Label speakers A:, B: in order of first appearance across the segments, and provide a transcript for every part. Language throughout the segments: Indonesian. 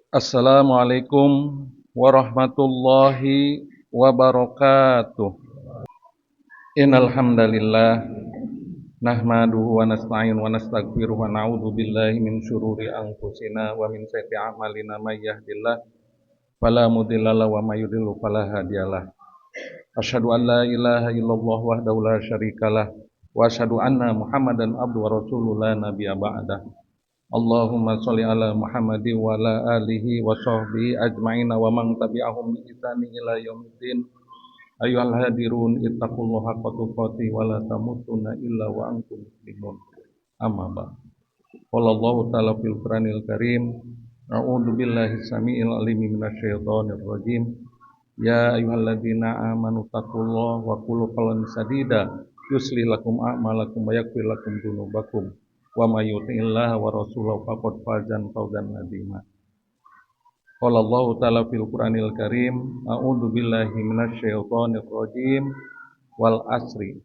A: Assalamualaikum warahmatullahi wabarakatuh. Innal hamdalillah nahmaduhu wa nasta'inu wa nastaghfiruh wa na'udzu billahi min syururi anfusina wa min sayyiati a'malina may yahdihillahu fala mudhillalah wa may yudhlil fala hadiyalah. Asyhadu an la ilaha illallah wahdahu la syarikalah wa asyhadu anna Muhammadan abduhu wa rasuluhu la nabiyya ba'dah. Allahumma sholli ala Muhammadin wa ala alihi wa sahbihi ajma'ina wa man tabi'ahum bi ihsanin ila yaumiddin. Ayyuhal hadirun ittaqullaha haqqa tuqatih wa la tamutunna illa wa antum muslimun. Amma ba'd. Qala Allahu ta'ala fil Qur'anil Karim, a'udzu billahi samiil alim minasyaitonir rajim. Ya ayyuhalladzina amanu taqullaha wa qulu qawlan sadida yuslih lakum a'malakum wa yaghfir lakum dzunubakum. Wa may yuti'illaha wa rasulahu faqad fawzan azima. Qala Allah ta'ala fil Qur'anil Karim, a'udzu billahi minasyaitonir rajim wal asri.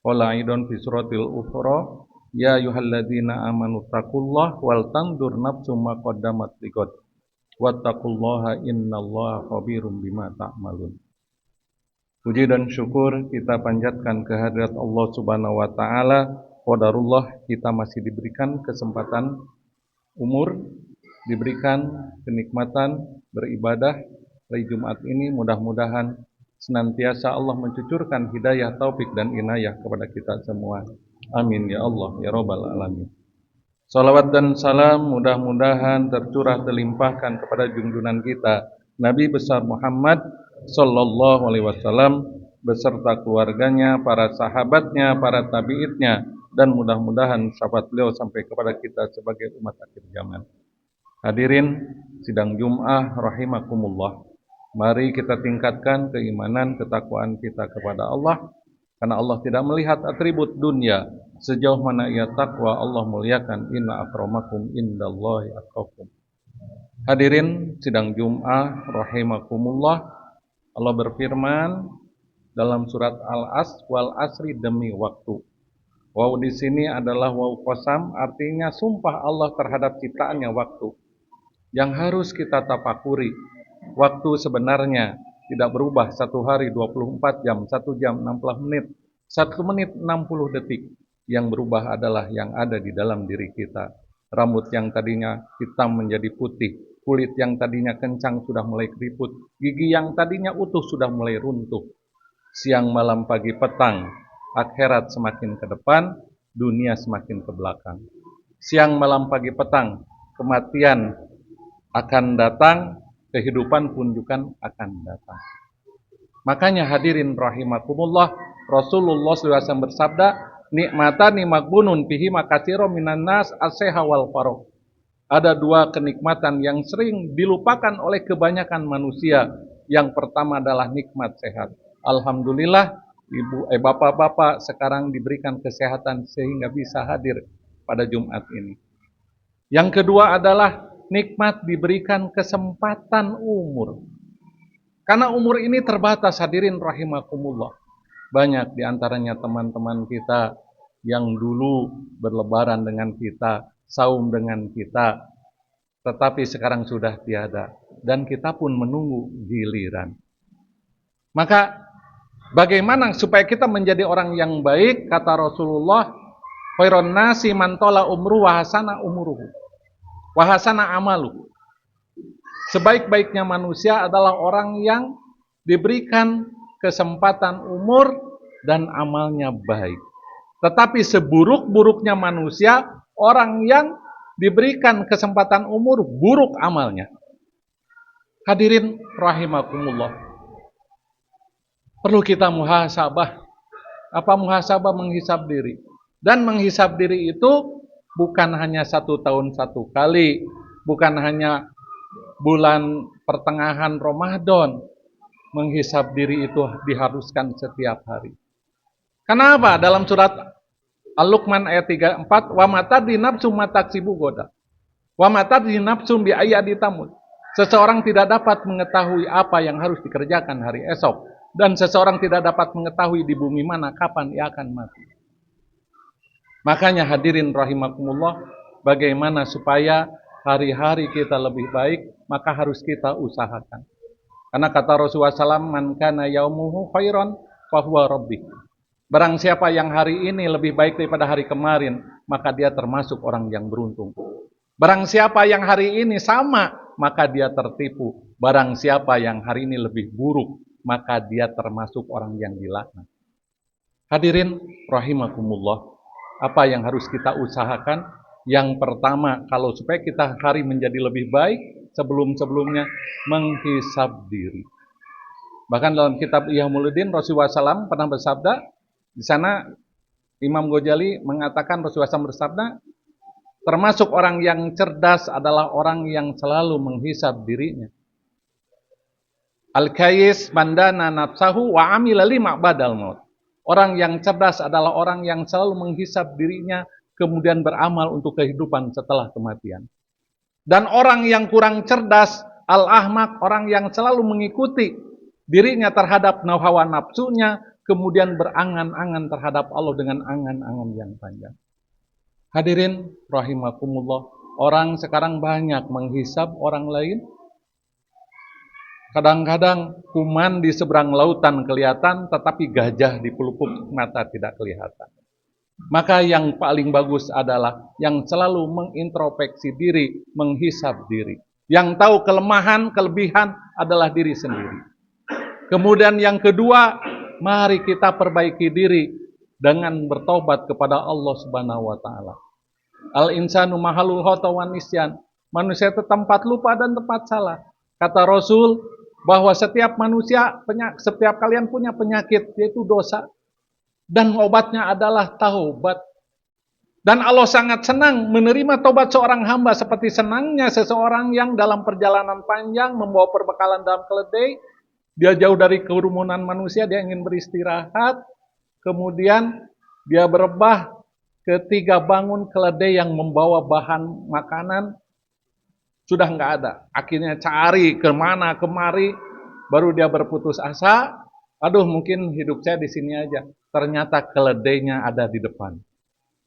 A: Qala aidan fi suratil Ukhra, ya ayyuhalladzina amanu taqullaha wal tanzur nafsum ma qaddamat liqad wattaqullaha innallaha khabirum bima ta'malun. Puji dan syukur kita panjatkan kehadirat Allah Subhanahu wa taala. Qadarullah kita masih diberikan kesempatan umur, diberikan kenikmatan beribadah hari Jumat ini. Mudah-mudahan senantiasa Allah mencucurkan hidayah, taufik dan inayah kepada kita semua. Amin ya Allah ya Rabbal alamin. Salawat dan salam mudah-mudahan tercurah terlimpahkan kepada junjungan kita Nabi besar Muhammad sallallahu alaihi wasallam beserta keluarganya, para sahabatnya, para tabi'itnya, dan mudah-mudahan syafaat beliau sampai kepada kita sebagai umat akhir zaman. Hadirin sidang Jum'ah rahimakumullah. Mari kita tingkatkan keimanan, ketakwaan kita kepada Allah, karena Allah tidak melihat atribut dunia. Sejauh mana ia takwa, Allah muliakan. Inna akramakum indallahi atqakum. Hadirin sidang Jum'ah rahimakumullah. Allah berfirman dalam surat Al-As, wal asri demi waktu. Waw di sini adalah waw qasam, artinya sumpah Allah terhadap ciptaannya waktu. Yang harus kita tafakuri, waktu sebenarnya tidak berubah. 1 hari 24 jam, 1 jam 60 menit, 1 menit 60 detik. Yang berubah adalah yang ada di dalam diri kita. Rambut yang tadinya hitam menjadi putih, kulit yang tadinya kencang sudah mulai keriput, gigi yang tadinya utuh sudah mulai runtuh. Siang, malam, pagi, petang, akhirat semakin ke depan, dunia semakin ke belakang. Siang, malam, pagi, petang, kematian akan datang, kehidupan pun juga akan datang. Makanya hadirin rahimakumullah, Rasulullah SAW bersabda, nikmatani magbunun fihi makatsiro minan nas as-seha wal faragh. Ada 2 kenikmatan yang sering dilupakan oleh kebanyakan manusia. Yang pertama adalah nikmat sehat. Alhamdulillah, bapak-bapak sekarang diberikan kesehatan sehingga bisa hadir pada Jumat ini. Yang kedua adalah nikmat diberikan kesempatan umur. Karena umur ini terbatas, hadirin rahimakumullah. Banyak diantaranya teman-teman kita yang dulu berlebaran dengan kita, saum dengan kita, tetapi sekarang sudah tiada. Dan kita pun menunggu giliran. Maka bagaimana supaya kita menjadi orang yang baik? Kata Rasulullah, khairun nasi man tala umru wa hasana umruhu wa hasana amaluhu. Sebaik-baiknya manusia adalah orang yang diberikan kesempatan umur dan amalnya baik. Tetapi seburuk-buruknya manusia orang yang diberikan kesempatan umur, buruk amalnya. Hadirin rahimakumullah. Perlu kita muhasabah. Apa muhasabah? Menghisab diri. Dan menghisab diri itu bukan hanya 1 tahun 1 kali. Bukan hanya bulan pertengahan Ramadan. Menghisab diri itu diharuskan setiap hari. Kenapa? Dalam surat Al-Luqman ayat 34, wa matadri nafsum mataksibu goda. Wa matadri nafsum bi ayadi tamut. Seseorang tidak dapat mengetahui apa yang harus dikerjakan hari esok. Dan seseorang tidak dapat mengetahui di bumi mana kapan ia akan mati. Makanya hadirin rahimakumullah, bagaimana supaya hari-hari kita lebih baik, maka harus kita usahakan. Karena kata Rasulullah SAW, man kana yaumuhu khairan fahuwa rabbih. Barang siapa yang hari ini lebih baik daripada hari kemarin, maka dia termasuk orang yang beruntung. Barang siapa yang hari ini sama, maka dia tertipu. Barang siapa yang hari ini lebih buruk, maka dia termasuk orang yang dilaknat. Hadirin rahimakumullah, apa yang harus kita usahakan? Yang pertama, kalau supaya kita hari menjadi lebih baik, sebelum-sebelumnya menghisab diri. Bahkan dalam kitab Ihya Ulumuddin, Rasulullah SAW pernah bersabda, di sana Imam Ghazali mengatakan Rasulullah SAW bersabda, termasuk orang yang cerdas adalah orang yang selalu menghisab dirinya. Al-Kayis mandana nafsahu wa amila lima badal maut. Orang yang cerdas adalah orang yang selalu menghisab dirinya, kemudian beramal untuk kehidupan setelah kematian. Dan orang yang kurang cerdas, al-ahmak, orang yang selalu mengikuti dirinya terhadap hawa nafsunya, kemudian berangan-angan terhadap Allah dengan angan-angan yang panjang. Hadirin rahimakumullah, orang sekarang banyak menghisab orang lain. Kadang-kadang kuman di seberang lautan kelihatan, tetapi gajah di pelupuk mata tidak kelihatan. Maka yang paling bagus adalah yang selalu mengintrospeksi diri, menghisab diri. Yang tahu kelemahan, kelebihan adalah diri sendiri. Kemudian yang kedua, mari kita perbaiki diri dengan bertobat kepada Allah Subhanahu wa taala. Al-insanu mahalul khata wan nisyan. Manusia itu tempat lupa dan tempat salah. Kata Rasul bahwa setiap manusia, setiap kalian punya penyakit, yaitu dosa. Dan obatnya adalah taubat. Dan Allah sangat senang menerima taubat seorang hamba, seperti senangnya seseorang yang dalam perjalanan panjang membawa perbekalan dalam keledai. Dia jauh dari kerumunan manusia, dia ingin beristirahat. Kemudian dia berebah, ketika bangun keledai yang membawa bahan makanan sudah nggak ada. Akhirnya cari kemana kemari, baru dia berputus asa. Aduh, mungkin hidup saya di sini aja. Ternyata keledainya ada di depan.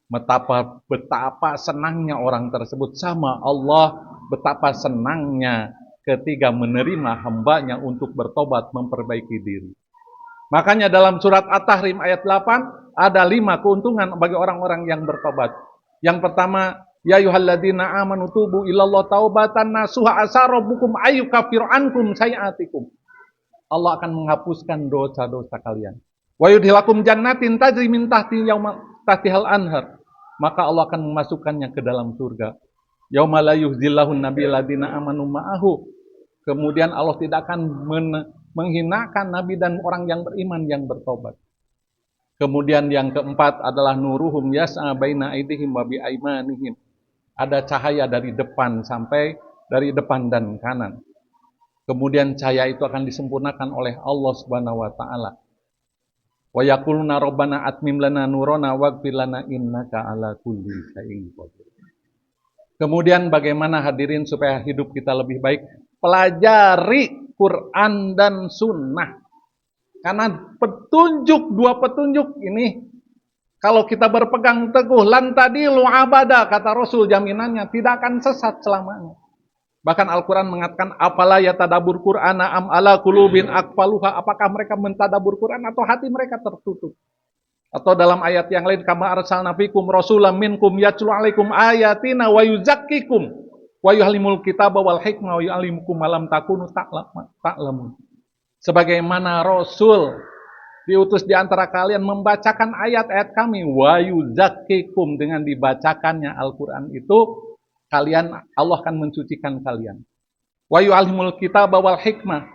A: Betapa senangnya orang tersebut sama Allah. Betapa senangnya ketika menerima hambanya untuk bertobat, memperbaiki diri. Makanya dalam surat At-Tahrim ayat 8 ada 5 keuntungan bagi orang-orang yang bertobat. Yang pertama, ya ayyuhalladzina amanu tubu ilallah taubatan nasuha asa rabbukum ayyukaffiru ankum sayi'atikum. Allah akan menghapuskan dosa-dosa kalian. Wa yudhilakum jannatin tajri min tahtihal anhar. Maka Allah akan memasukkannya ke dalam surga. Yauma la yuhzillahun nabiyal ladzina amanu ma'ahu. Kemudian Allah tidak akan menghinakan nabi dan orang yang beriman yang bertobat. Kemudian yang keempat adalah nuruhum yas'a baina aydihim wa bi aymanihim. Ada cahaya dari depan sampai dari depan dan kanan. Kemudian cahaya itu akan disempurnakan oleh Allah Subhanahu wa taala. Wa yaquluna rabbana atmim lana nurana waghfir lana innaka ala kulli syai'in qadir. Kemudian bagaimana hadirin supaya hidup kita lebih baik? Pelajari Quran dan Sunnah. Karena dua petunjuk ini, kalau kita berpegang teguh, lan tadilu abada, kata Rasul, jaminannya tidak akan sesat selamanya. Bahkan Al-Quran mengatakan, apalah yatadabur Qur'ana am ala qulubin aqfaluha, apakah mereka mentadabur Quran atau hati mereka tertutup. Atau dalam ayat yang lain, kama arsalna fikum rasulam minkum yatlu alaikum ayatina wa yuzakkikum wa yuhallimul kitaba wal hikmah wa yu'allimukum ma lam takunu ta'lamun. Sebagaimana Rasul diutus di antara kalian membacakan ayat-ayat kami, wa yuzakkikum, dengan dibacakannya Al-Quran itu kalian, Allah akan mensucikan kalian. Wa yu'allimul kitaba wal hikmah,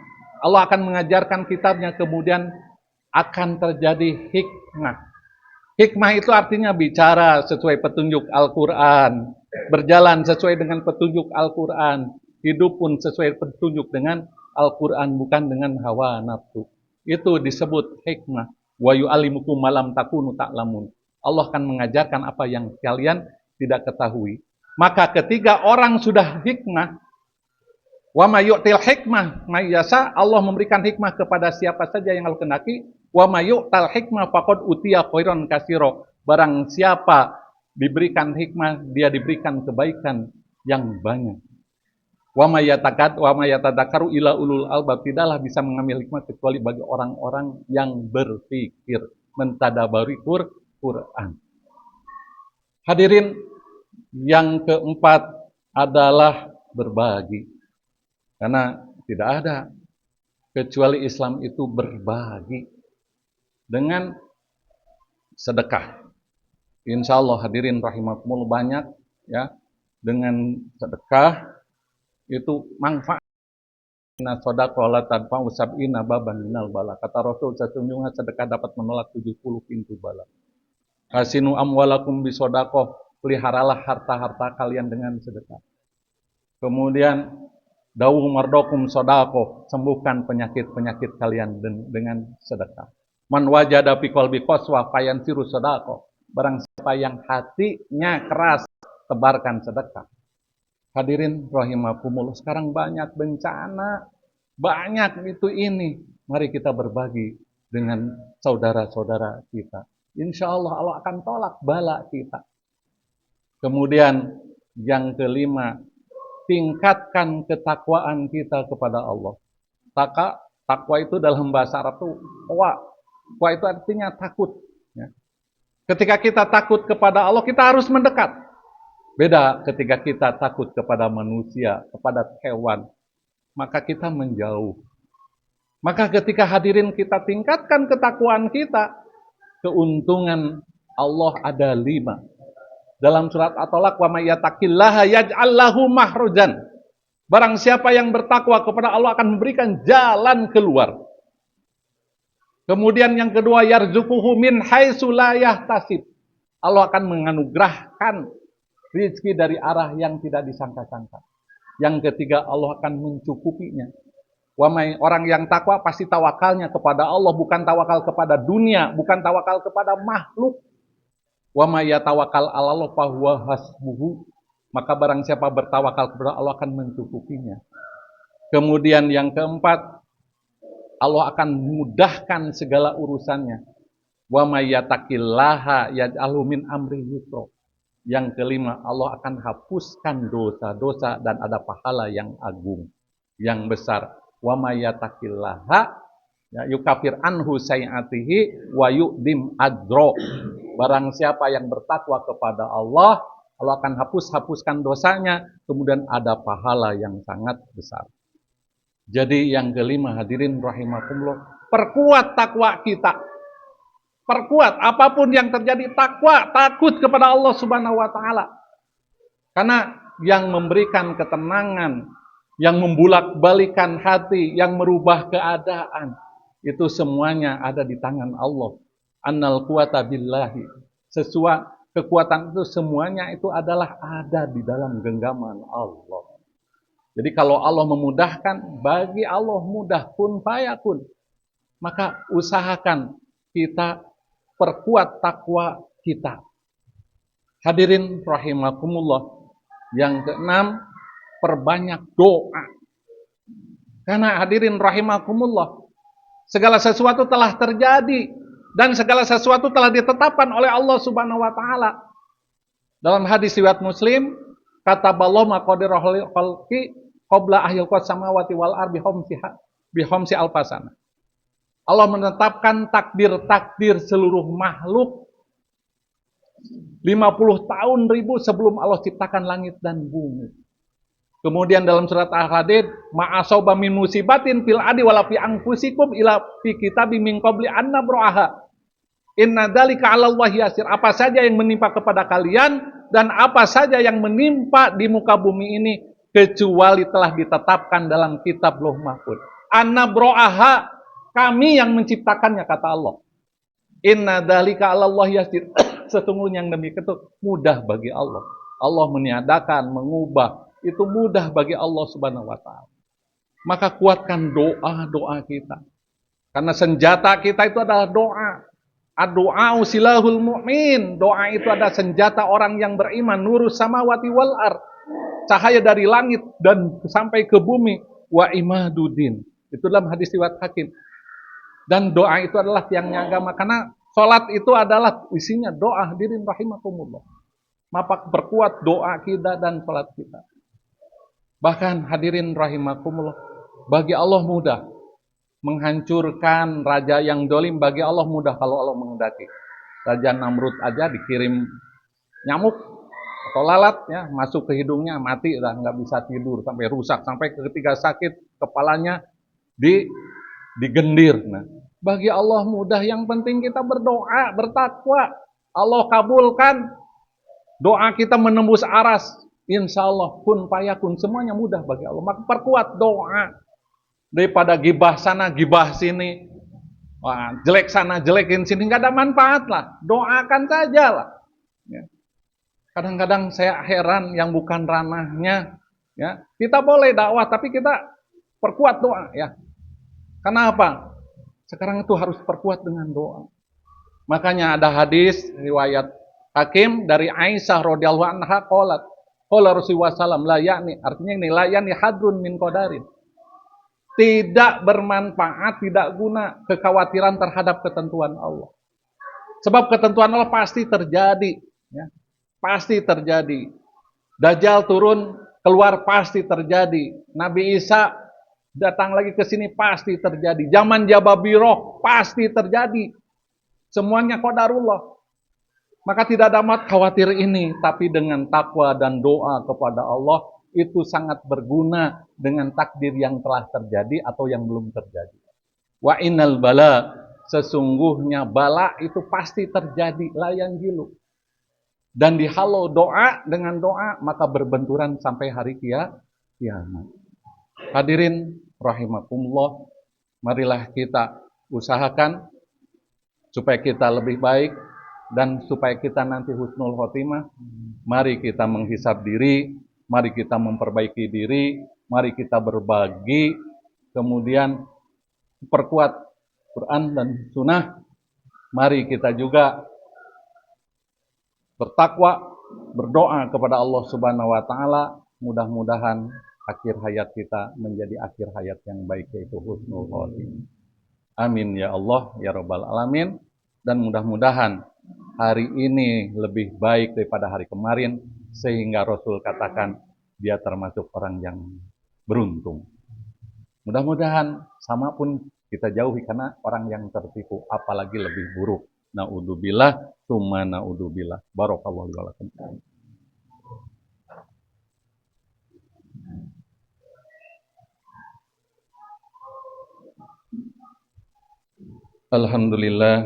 A: Allah akan mengajarkan kitabnya, kemudian akan terjadi hikmah. Hikmah itu artinya bicara sesuai petunjuk Al-Quran, berjalan sesuai dengan petunjuk Al-Quran, hidup pun sesuai petunjuk dengan Al-Quran, bukan dengan hawa nafsu. Itu disebut hikmah. Wa yu'allimukum ma lam takunu ta'lamun. Allah akan mengajarkan apa yang kalian tidak ketahui. Maka ketika orang sudah hikmah, wa may yu'til hikmah may yasha, Allah memberikan hikmah kepada siapa saja yang Allah kehendaki. Wa may yu'tal hikmah faqad utiya khairan katsira. Barang siapa diberikan hikmah, dia diberikan kebaikan yang banyak. Wa may yatadzakkaru illa ulul albab, tidaklah bisa mengambil hikmah kecuali bagi orang-orang yang berpikir, mentadaburi Quran. Hadirin, yang keempat adalah berbagi. Karena tidak ada kecuali Islam itu berbagi dengan sedekah. Insya Allah hadirin rahimakumullah, banyak ya, dengan sedekah itu manfaat. Inna shadaqah la tadfa'u sab'ina baban minal bala. Kata Rasul, sesungguhnya sedekah dapat menolak 70 pintu bala. Hasinu amwalakum bisodakoh, peliharalah harta-harta kalian dengan sedekah. Kemudian dawu mardokum sodakoh, sembuhkan penyakit-penyakit kalian dengan sedekah. Man wajada fi qalbi qaswa fayansiru sodakoh, barang siapa yang hatinya keras, tebarkan sedekah. Hadirin rahimakumullah, sekarang banyak bencana, banyak itu ini. Mari kita berbagi dengan saudara-saudara kita. Insya Allah Allah akan tolak bala kita. Kemudian yang kelima, tingkatkan ketakwaan kita kepada Allah. Takwa itu dalam bahasa Arab itu taqwa. Taqwa itu artinya takut. Ketika kita takut kepada Allah, kita harus mendekat. Beda ketika kita takut kepada manusia, kepada hewan, maka kita menjauh. Maka ketika hadirin kita tingkatkan ketakwaan kita, keuntungan Allah ada 5. Dalam surat At-Talaq, wa may yattaqillaha yaj'al lahu makhrajan. Barang siapa yang bertakwa kepada Allah akan memberikan jalan keluar. Kemudian yang kedua, yarzuquhu min haitsu la yahtasib. Allah akan menganugerahkan rezeki dari arah yang tidak disangka-sangka. Yang ketiga, Allah akan mencukupinya. Orang yang takwa pasti tawakalnya kepada Allah, bukan tawakal kepada dunia, bukan tawakal kepada makhluk. Wa may yatawakkal 'alallah fahuwa hasbuhu. Maka barang siapa bertawakal kepada Allah akan mencukupinya. Kemudian yang keempat, Allah akan mudahkan segala urusannya. Wa may yattaqillaha yaj'alhu min amri yusra. Yang kelima, Allah akan hapuskan dosa-dosa dan ada pahala yang agung, yang besar. Wa may yattaqillaha yukafir anhu sayi'atihi wa yu'dim ajra. Barang siapa yang bertakwa kepada Allah, Allah akan hapuskan dosanya, kemudian ada pahala yang sangat besar. Jadi yang kelima, hadirin rahimakumullah, perkuat takwa kita. Perkuat apapun yang terjadi, takwa, takut kepada Allah Subhanahu wa taala. Karena yang memberikan ketenangan, yang membulak-balikan hati, yang merubah keadaan, itu semuanya ada di tangan Allah. Annal quwata billahi. Kekuatan itu semuanya itu adalah ada di dalam genggaman Allah. Jadi kalau Allah memudahkan, bagi Allah mudah, kun fayakun. Maka usahakan kita perkuat takwa kita. Hadirin rahimakumullah. Yang keenam, perbanyak doa. Karena hadirin rahimakumullah, segala sesuatu telah terjadi dan segala sesuatu telah ditetapkan oleh Allah Subhanahu wa taala. Dalam hadis riwayat Muslim, kataballahu maqadirul khalqi qabla ahyil samawati wal ardi bihomsi alfasana. Allah menetapkan takdir-takdir seluruh makhluk 50 tahun ribu sebelum Allah ciptakan langit dan bumi. Kemudian dalam surat Al-Hadid, ma'asoba min musibatin fil adi wala fi anfusikum ila fi kitabim min qabli an nabraha. Inna dzalika 'alallahi yasir. Apa saja yang menimpa kepada kalian dan apa saja yang menimpa di muka bumi ini kecuali telah ditetapkan dalam kitab Lauh Mahfuz. An nabraha, kami yang menciptakannya, kata Allah. Inna dzalika 'alallahi yasir. Sesungguhnya yang demikian itu mudah bagi Allah. Allah meniadakan, mengubah, itu mudah bagi Allah Subhanahu wa taala. Maka kuatkan doa-doa kita. Karena senjata kita itu adalah doa. Ad-du'a silahul mu'min. Doa itu adalah senjata orang yang beriman. Nurus samawati wal ard. Cahaya dari langit dan sampai ke bumi. Wa imaduddin. Itu dalam hadis riwayat Hakim. Dan doa itu adalah tiangnya agama. Karena sholat itu adalah isinya doa. Hadirin rahimakumullah. Maka perkuat doa kita dan sholat kita. Bahkan hadirin rahimakumullah, bagi Allah mudah menghancurkan raja yang dolim, bagi Allah mudah kalau Allah menghendaki. Raja Namrud aja dikirim nyamuk atau lalat ya masuk ke hidungnya, mati lah, nggak bisa tidur sampai rusak, sampai ketika sakit kepalanya digendir. Nah, bagi Allah mudah, yang penting kita berdoa, bertakwa. Allah kabulkan doa kita, menembus aras. Insya Allah kun payakun, semuanya mudah bagi Allah. Maka perkuat doa daripada gibah sana, gibah sini. Wah, jelek sana, jelekin sini, nggak ada manfaat lah. Doakan saja lah. Ya. Kadang-kadang saya heran yang bukan ranahnya. Ya, kita boleh dakwah, tapi kita perkuat doa. Ya, kenapa? Sekarang itu harus perkuat dengan doa. Makanya ada hadis riwayat Hakim dari Aisyah radhiyallahu anha qalat qala Rasulullah sallam la yakni, artinya ini la yakni hadrun min qadarin. Tidak bermanfaat, tidak guna kekhawatiran terhadap ketentuan Allah. Sebab ketentuan Allah pasti terjadi, ya. Pasti terjadi. Dajjal turun keluar pasti terjadi. Nabi Isa datang lagi ke sini pasti terjadi. Zaman Jababiroh pasti terjadi. Semuanya qadarullah. Maka tidak ada amat khawatir ini, tapi dengan takwa dan doa kepada Allah itu sangat berguna dengan takdir yang telah terjadi atau yang belum terjadi. Wa innal bala, sesungguhnya bala itu pasti terjadi, layan gilu. Dan dihalau doa dengan doa, maka berbenturan sampai hari kiamat. Hadirin rahimakumullah, marilah kita usahakan supaya kita lebih baik dan supaya kita nanti husnul khotimah. Mari kita menghisab diri, mari kita memperbaiki diri, mari kita berbagi, kemudian perkuat Quran dan Sunnah. Mari kita juga bertakwa, berdoa kepada Allah Subhanahu wa taala, mudah-mudahan akhir hayat kita menjadi akhir hayat yang baik, yaitu husnul khotimah. Amin ya Allah ya rabbal alamin. Dan mudah-mudahan hari ini lebih baik daripada hari kemarin, sehingga Rasul katakan dia termasuk orang yang beruntung. Mudah-mudahan sama pun kita jauhi, karena orang yang tertipu apalagi lebih buruk. Naudzubillah, tsumma naudzubillah. Barakallahu wa lakum. Alhamdulillah,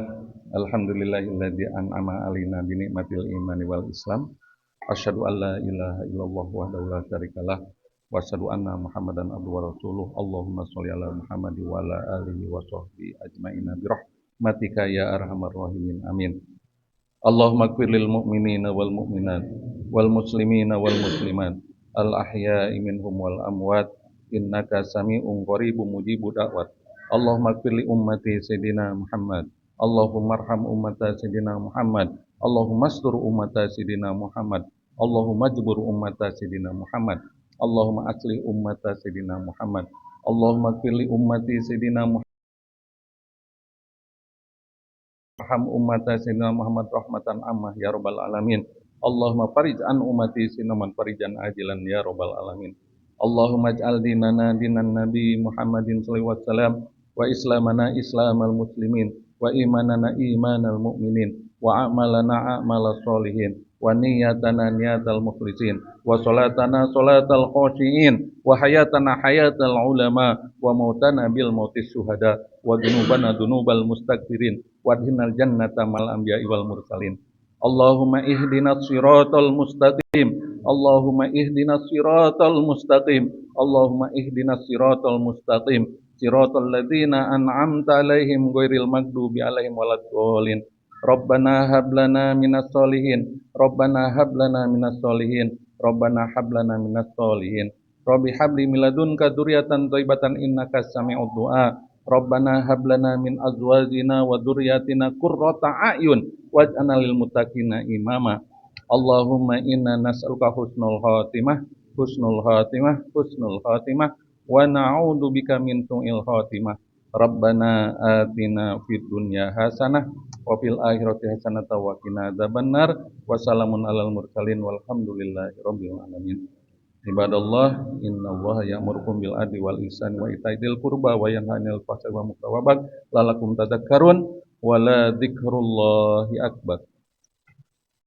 A: alhamdulillahilladzi an'ama alaina bi ni'matil imani wal islam. Asyhadu an la ilaha illallah wahdahu la syarikalah wa asyhadu anna Muhammadan abduhu wa rasuluh. Allahumma sholli ala Muhammad wa ala alihi wa sahbihi ajmain bi rahmatika ya arhamar rahimin. Amin. Allahumma ighfir lil mu'minina wal mu'minat wal muslimina wal muslimat al ahya'i minhum wal amwat innaka sami'un qaribun mujibud da'wat. Allahumma ighfir li ummati sayyidina Muhammad. Allahumma arham ummata sayyidina Muhammad. Allahumma astur ummata sayyidina Muhammad. Allahumma jbur ummata sayyidina Muhammad. Allahumma aslih ummata sayyidina Muhammad. Allahumma ighfir li ummati sayyidina Muhammad. Arham ummata sayyidina Muhammad rahmatan ammah ya rabbal alamin. Allahumma farij an ummati sayyidina Muhammad farijan ajilan ya rabbal alamin. Allahumma ij'al dinana dinan nabi Muhammadin sallallahu alaihi wasallam, wa islamana islamal muslimin, wa imanana imanal mu'minin, wa a'malana a'malas solihin, wa niyatana niyatal mukhlisin, wa salatana salatal khoshiin, wa hayatana hayatal ulama, wa mautana bil mautis syuhada, wa dunubana dunubal mustakbirin, wa dinal jannata mal anbiya'i wal mursalin. Allahumma ihdinas siratal mustaqim. Allahumma ihdinas siratal mustaqim. Allahumma ihdinas siratal mustaqim. Siratal ladzina an'amta alaihim ghairil maghdubi alaihim waladdallin. Rabbana hab lana minas solihin. Rabbana hab lana minas solihin. Rabbana hab lana minas solihin. Rabbi habli min ladunka dzurriatan thayyibatan innaka sami'ud du'a. Rabbana hab lana min azwajina wa dzurriyyatina qurrata a'yun waj'alna lil muttaqina imama. Allahumma inna nas'aluka husnul khatimah, husnul khatimah, husnul khatimah, wa na'udzu bika min su'il khatimah. Rabbana atina fid dunya hasanah wa fil akhirati hasanah wa qina adzabannar. Wassalamun alal mursalin walhamdulillahi rabbil alamin. Ibadallah, innallaha ya'murukum bil adli wal ihsani wa ita'i dzil qurba wa yanha 'anil fahsya'i wal munkari wal baghi la'allakum tadhakkarun wa la dzikrullahi akbar.